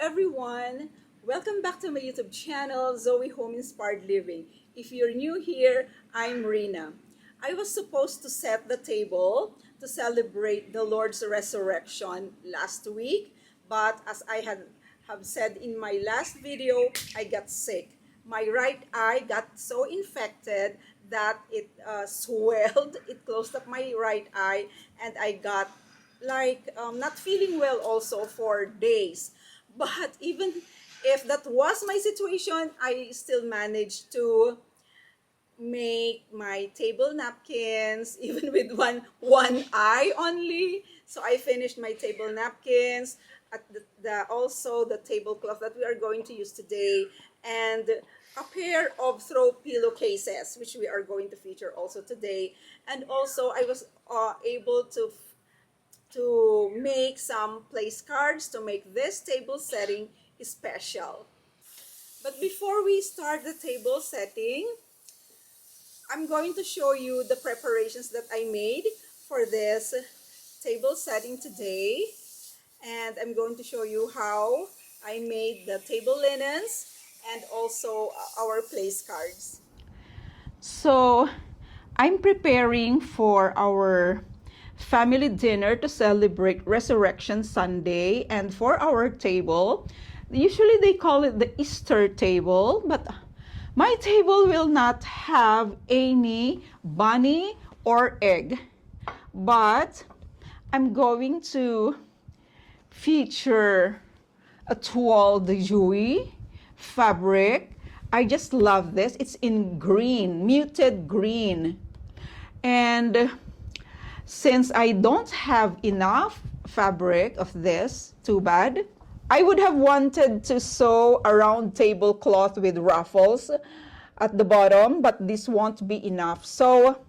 everyone! Welcome back to my YouTube channel, Zoe Home Inspired Living. If you're new here, I'm Rina. I was supposed to set the table to celebrate the Lord's resurrection last week, but as I have said in my last video, I got sick. My right eye got so infected that it swelled, it closed up my right eye, and I got not feeling well also for days. But even if that was my situation, I still managed to make my table napkins even with one eye only. So I finished my table napkins at also the tablecloth that we are going to use today, and a pair of throw pillowcases which we are going to feature also today. And also I was able to make some place cards to make this table setting special. But before we start the table setting, I'm going to show you the preparations that I made for this table setting today. And I'm going to show you how I made the table linens and also our place cards. So I'm preparing for our family dinner to celebrate Resurrection Sunday, and for our table, usually they call it the Easter table, but my table will not have any bunny or egg, but I'm going to feature a Toile De Jouy fabric. I just love this. It's in green, muted green. And since I don't have enough fabric of this, too bad, I would have wanted to sew a round tablecloth with ruffles at the bottom, but this won't be enough. So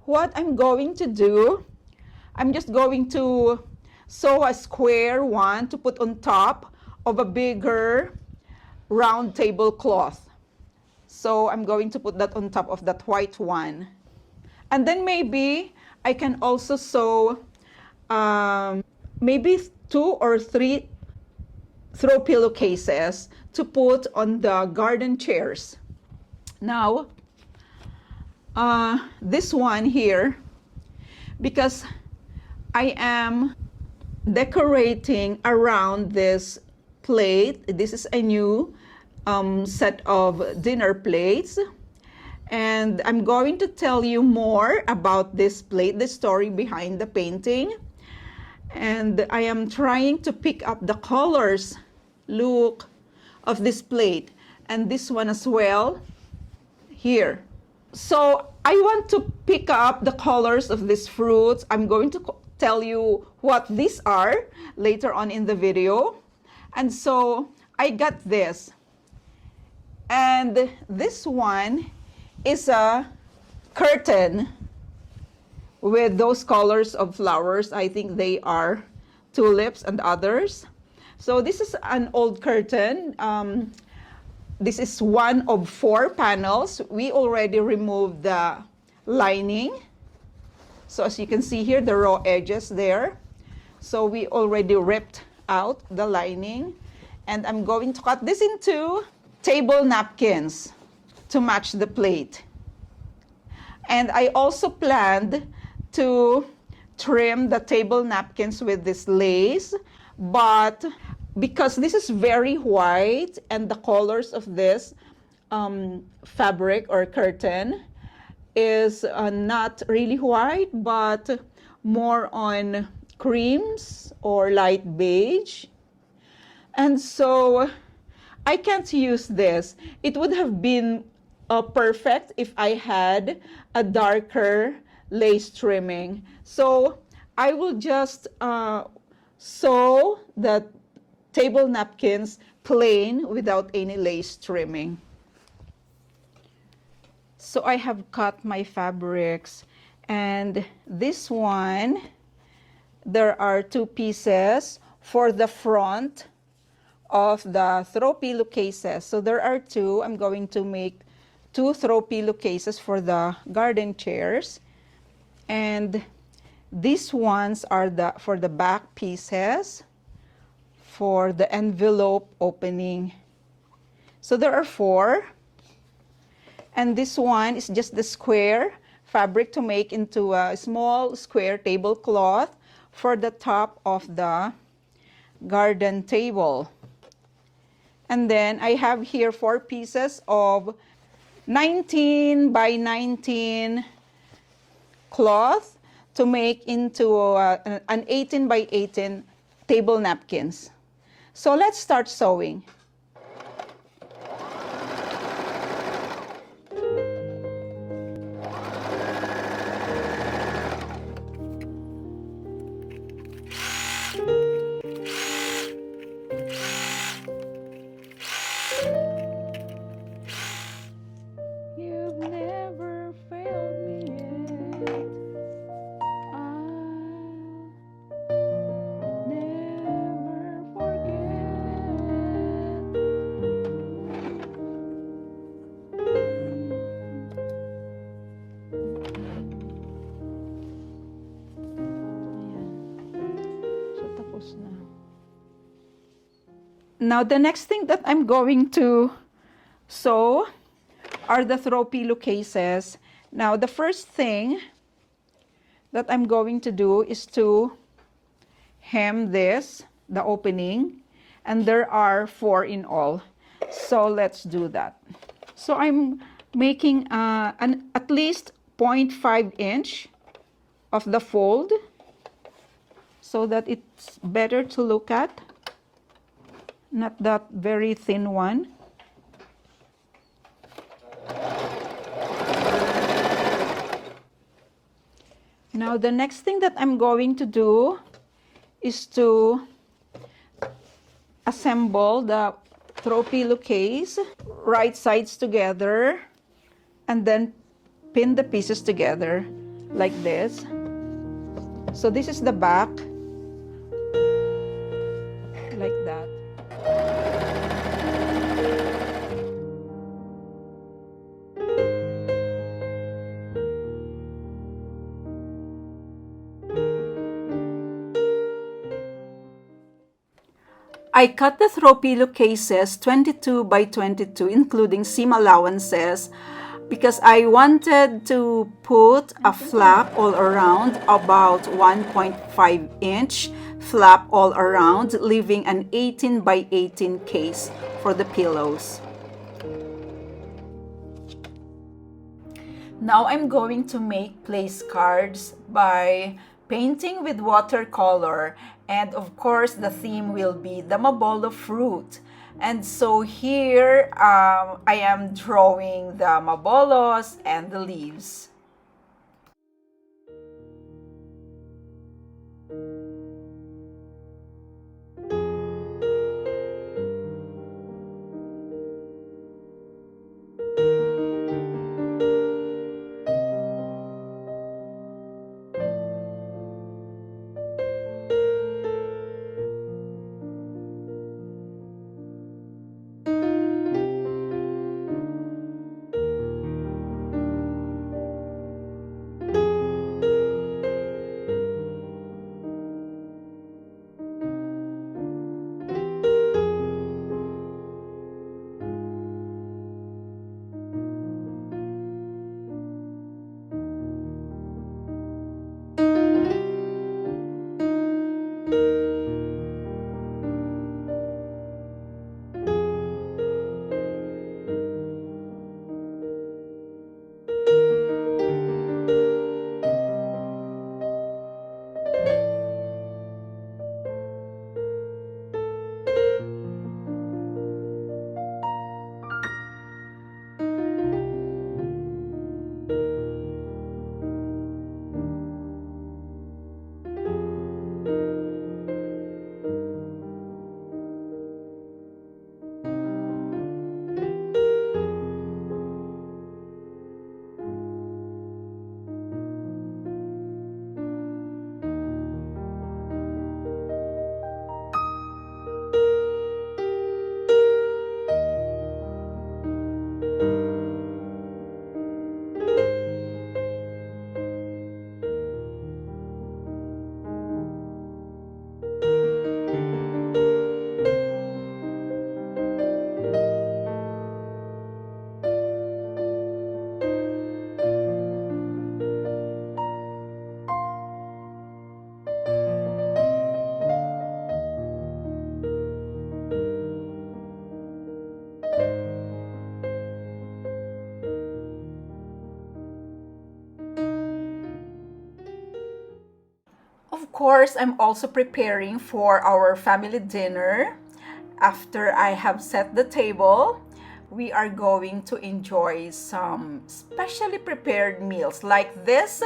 what I'm going to do, I'm just going to sew a square one to put on top of a bigger round tablecloth. So I'm going to put that on top of that white one. And then maybe I can also sew maybe 2 or 3 throw pillowcases to put on the garden chairs. Now, this one here, because I am decorating around this plate. This is a new set of dinner plates. And I'm going to tell you more about this plate, the story behind the painting. And I am trying to pick up the colors, look, of this plate. And this one as well, here. So I want to pick up the colors of these fruits. I'm going to tell you what these are later on in the video. And so I got this. And this one is a curtain with those colors of flowers. I think they are tulips and others. So this is an old curtain. This is one of 4 panels. We already removed the lining. So as you can see here, the raw edges there. So we already ripped out the lining. And I'm going to cut this into table napkins to match the plate. And I also planned to trim the table napkins with this lace, but because this is very white and the colors of this fabric or curtain is not really white, but more on creams or light beige. And so I can't use this. It would have been perfect if I had a darker lace trimming. So I will just sew the table napkins plain without any lace trimming. So I have cut my fabrics, and this one, there are 2 pieces for the front of the throw pillowcases. So there are 2. I'm going to make 2 throw pillowcases for the garden chairs. And these ones are for the back pieces for the envelope opening. So there are 4. And this one is just the square fabric to make into a small square tablecloth for the top of the garden table. And then I have here 4 pieces of 19 by 19 cloth to make into an 18 by 18 table napkins. So let's start sewing. You've never failed me yet. I'll never forget. So tapos na. Now the next thing that I'm going to sew are the throw pillowcases. Now the first thing that I'm going to do is to hem this, the opening, and there are 4 in all. So let's do that. So I'm making at least 0.5 inch of the fold so that it's better to look at, not that very thin one. Now the next thing that I'm going to do is to assemble the throw pillowcase, right sides together, and then pin the pieces together like this. So this is the back, like that. I cut the throw pillowcases 22 by 22, including seam allowances, because I wanted to put a flap all around, about 1.5 inch flap all around, leaving an 18 by 18 case for the pillows. Now I'm going to make place cards by painting with watercolor, and of course the theme will be the Mabolo fruit. And so here I am drawing the Mabolos and the leaves. course, I'm also preparing for our family dinner. After I have set the table, we are going to enjoy some specially prepared meals like this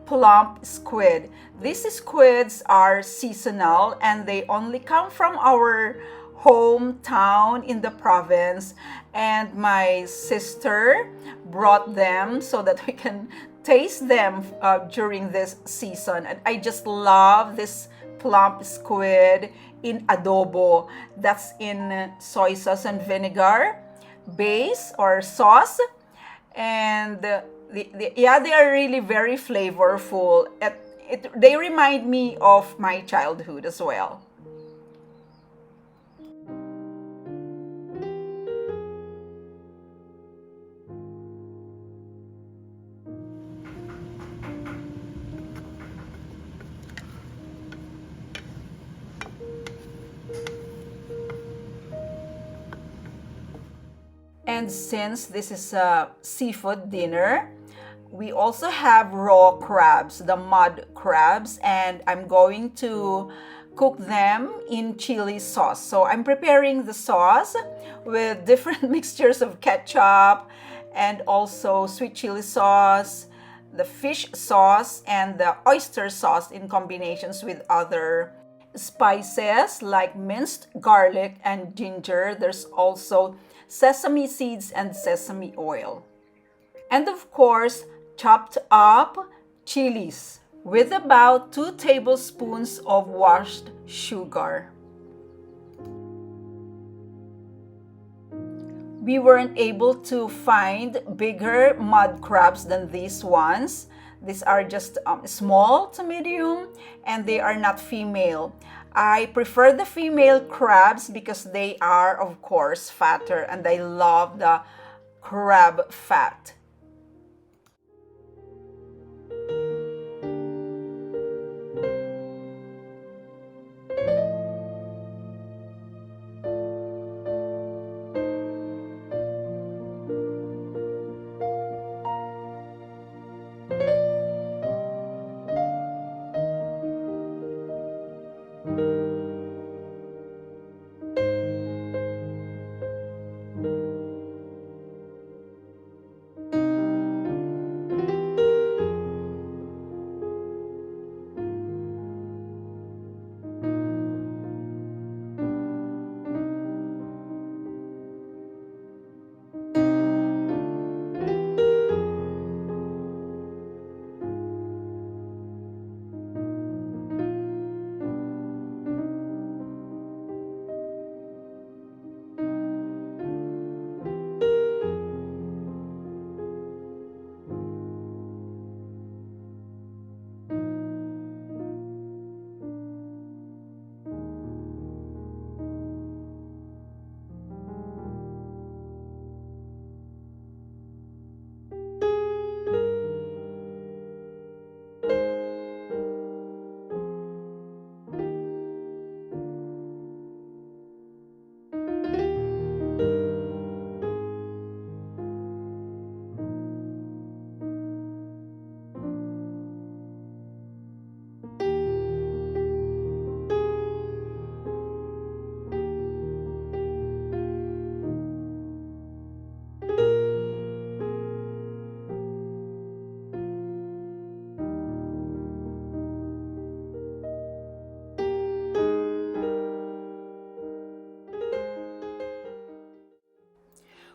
plump squid. These squids are seasonal and they only come from our hometown in the province, and my sister brought them so that we can taste them during this season. And I just love this plump squid in adobo. That's in soy sauce and vinegar base or sauce. And yeah, they are really very flavorful. They remind me of my childhood as well. And since this is a seafood dinner, we also have raw crabs, the mud crabs, and I'm going to cook them in chili sauce. So I'm preparing the sauce with different mixtures of ketchup and also sweet chili sauce, the fish sauce, and the oyster sauce in combinations with other spices like minced garlic and ginger. There's also sesame seeds and sesame oil. And of course, chopped up chilies with about 2 tablespoons of washed sugar. We weren't able to find bigger mud crabs than these ones. These are just small to medium, and they are not female. I prefer the female crabs because they are, of course, fatter, and I love the crab fat.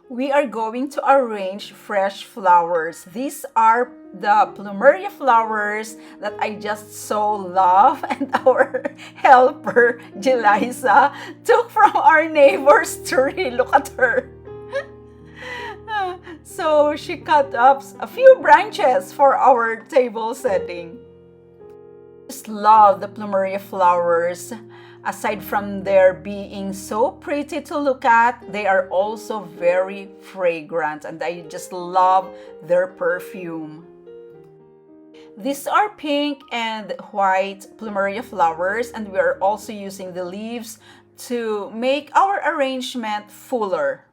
We are going to arrange fresh flowers. These are the Plumeria flowers that I just so love, and our helper, Jelisa, took from our neighbor's tree. Look at her. So she cut up a few branches for our table setting. Just love the Plumeria flowers. Aside from their being so pretty to look at, they are also very fragrant, and I just love their perfume. These are pink and white Plumeria flowers, and we are also using the leaves to make our arrangement fuller.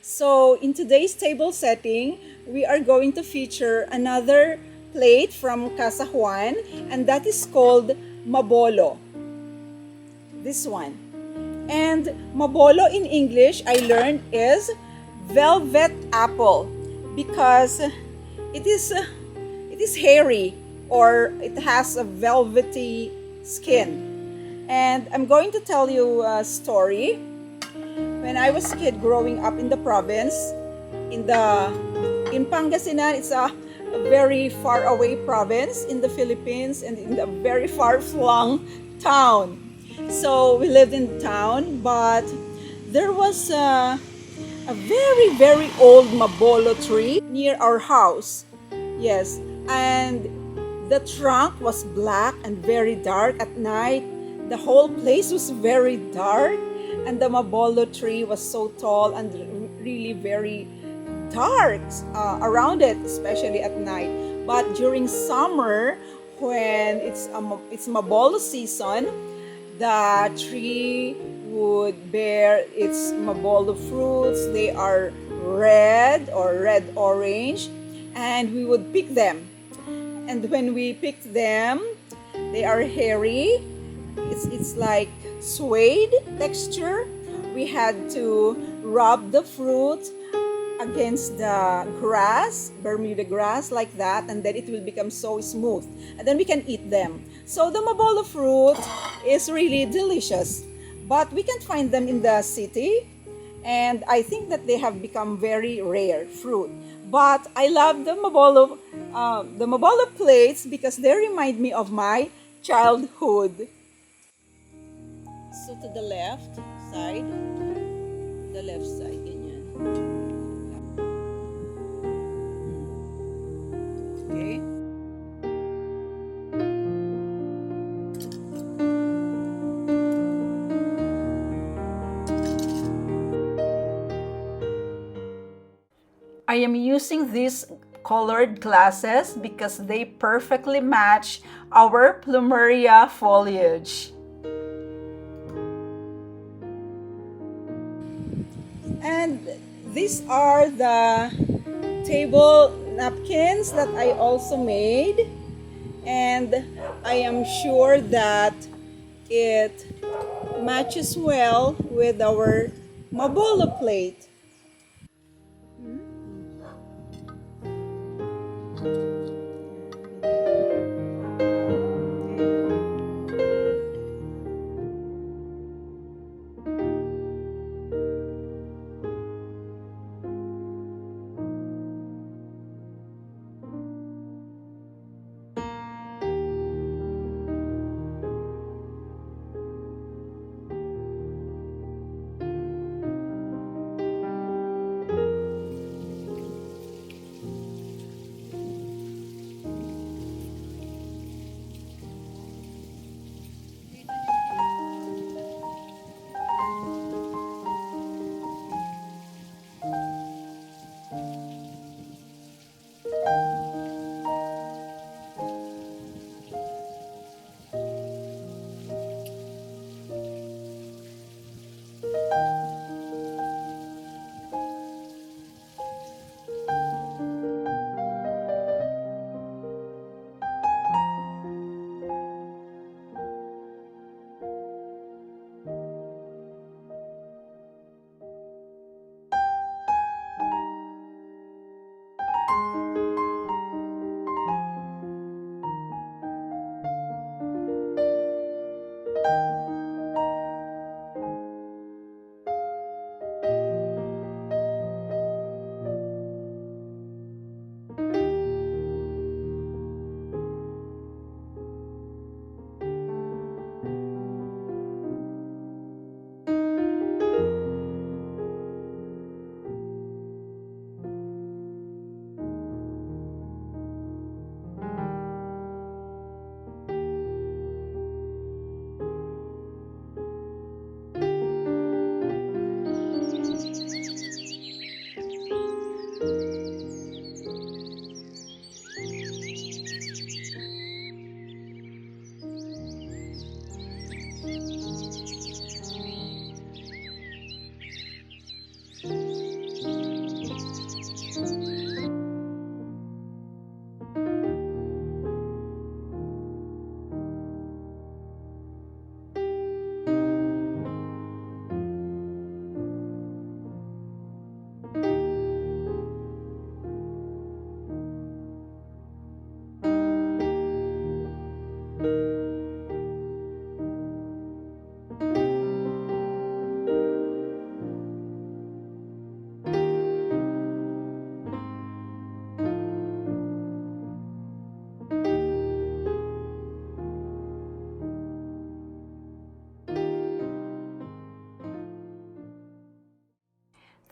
So in today's table setting, we are going to feature another plate from Casa Juan, and that is called Mabolo. This one. And Mabolo in English, I learned, is velvet apple because it is hairy, or it has a velvety skin. And I'm going to tell you a story. When I was a kid growing up in the province, in Pangasinan, it's a very far away province in the Philippines and in a very far flung town. So we lived in town, but there was a very, very old Mabolo tree near our house. Yes, and the trunk was black and very dark at night. The whole place was very dark, and the Mabolo tree was so tall and really very dark around it, especially at night. But during summer, when it's Mabolo season, the tree would bear its Mabolo fruits. They are red or red-orange, and we would pick them. And when we picked them, they are hairy. It's like suede texture. We had to rub the fruit against the grass, Bermuda grass, like that, and then it will become so smooth. And then we can eat them. So the Mabolo fruit is really delicious. But we can't find them in the city, and I think that they have become very rare fruit. But I love the Mabolo plates because they remind me of my childhood. So to the left side, ganyan. Okay. I am using these colored glasses because they perfectly match our Plumeria foliage. And these are the table napkins that I also made, and I am sure that it matches well with our Mabolo plate.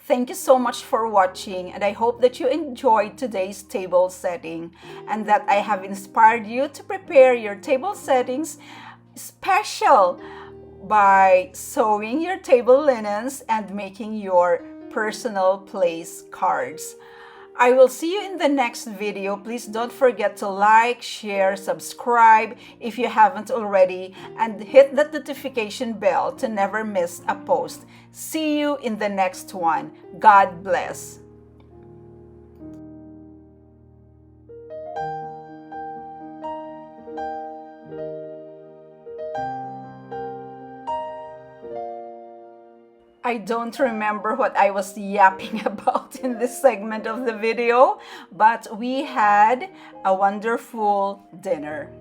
Thank you so much for watching, and I hope that you enjoyed today's table setting and that I have inspired you to prepare your table settings special by sewing your table linens and making your personal place cards. I will see you in the next video. Please don't forget to like, share, subscribe if you haven't already, and hit that notification bell to never miss a post. See you in the next one. God bless. I don't remember what I was yapping about in this segment of the video, but we had a wonderful dinner.